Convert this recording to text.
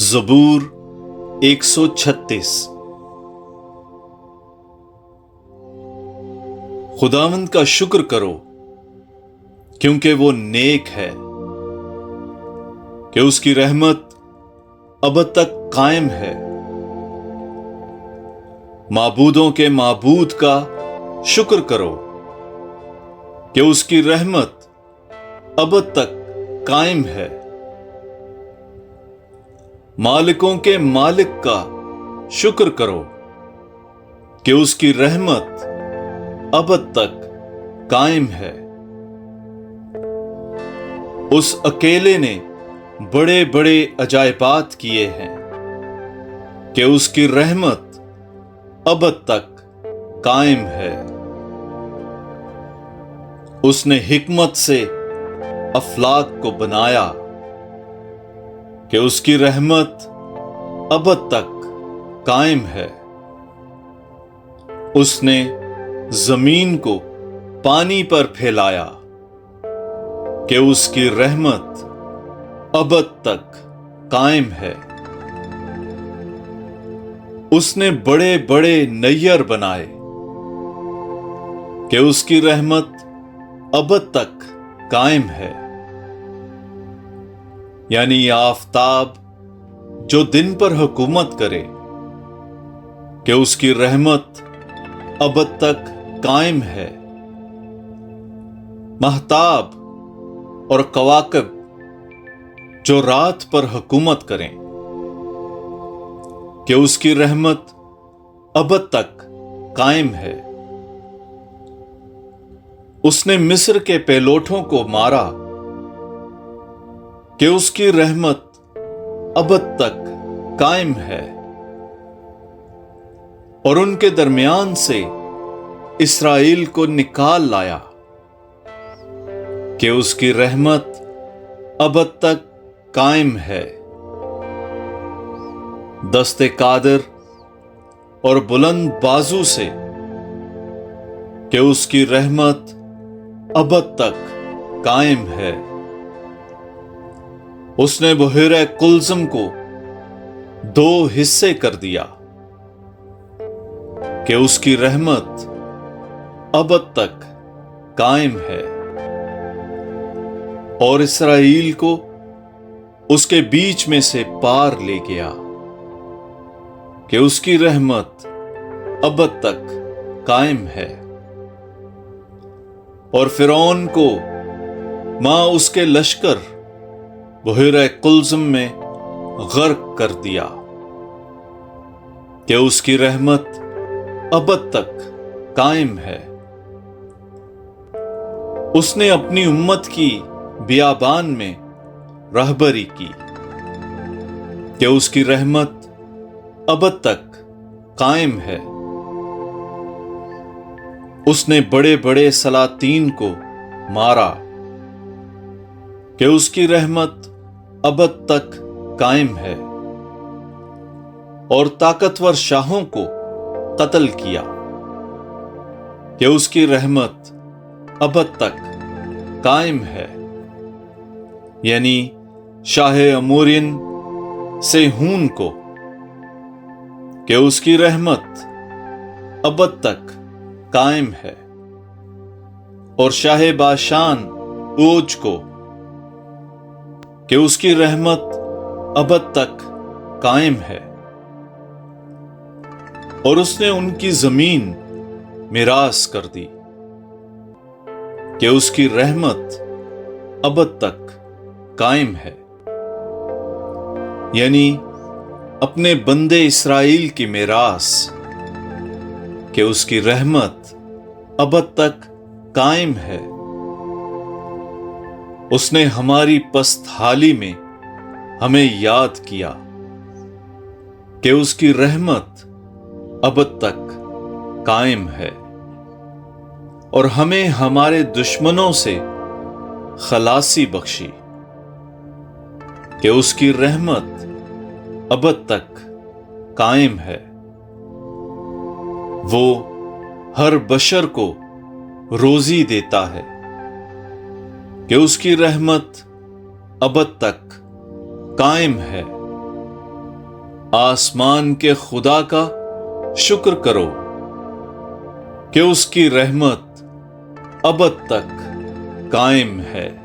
ज़बूर 136। खुदावंद का शुक्र करो क्योंकि वो नेक है, कि उसकी रहमत अब तक कायम है। माबूदों के माबूद का शुक्र करो कि उसकी रहमत अब तक कायम है। मालिकों के मालिक का शुक्र करो कि उसकी रहमत अब तक कायम है। उस अकेले ने बड़े बड़े अजायबात किए हैं कि उसकी रहमत अब तक कायम है। उसने हिकमत से अफलाक को बनाया कि उसकी रहमत अब तक कायम है। उसने जमीन को पानी पर फैलाया कि उसकी रहमत अब तक कायम है। उसने बड़े बड़े नैयर बनाए कि उसकी रहमत अब तक कायम है। यानी आफताब जो दिन पर हुकूमत करे कि उसकी रहमत अब तक कायम है। महताब और कवाकब जो रात पर हुकूमत करें कि उसकी रहमत अब तक कायम है। उसने मिस्र के पेलोठों को मारा कि उसकी रहमत अब तक कायम है। और उनके दरमियान से इस्राएल को निकाल लाया कि उसकी रहमत अब तक कायम है। दस्ते कादर और बुलंद बाजू से कि उसकी रहमत अब तक कायम है। उसने बहेरे कुलज़म को 2 हिस्से कर दिया कि उसकी रहमत अब तक कायम है। और इस्राएल को उसके बीच में से पार ले गया कि उसकी रहमत अब तक कायम है। और फिरौन को मां उसके लश्कर बहेरे कुलज़म में गर्क कर दिया कि उसकी रहमत अब तक कायम है। उसने अपनी उम्मत की बियाबान में रहबरी की कि उसकी रहमत अब तक कायम है। उसने बड़े बड़े सलातीन को मारा कि उसकी रहमत अब तक कायम है। और ताकतवर शाहों को कत्ल किया कि उसकी रहमत अब तक कायम है। यानी शाह अमोरियन सेहून को कि उसकी रहमत अब तक कायम है। और शाह बाशान ओज को कि उसकी रहमत अब तक कायम है। और उसने उनकी जमीन मिरास कर दी कि उसकी रहमत अब तक कायम है। यानी अपने बंदे इस्राएल की मिरास कि उसकी रहमत अब तक कायम है। उसने हमारी पस्तहाली में हमें याद किया कि उसकी रहमत अब तक कायम है। और हमें हमारे दुश्मनों से खलासी बख्शी कि उसकी रहमत अब तक कायम है। वो हर बशर को रोजी देता है कि उसकी रहमत अब तक कायम है। آسمان کے خدا کا شکر کرو کہ اس کی رحمت ابد تک قائم ہے۔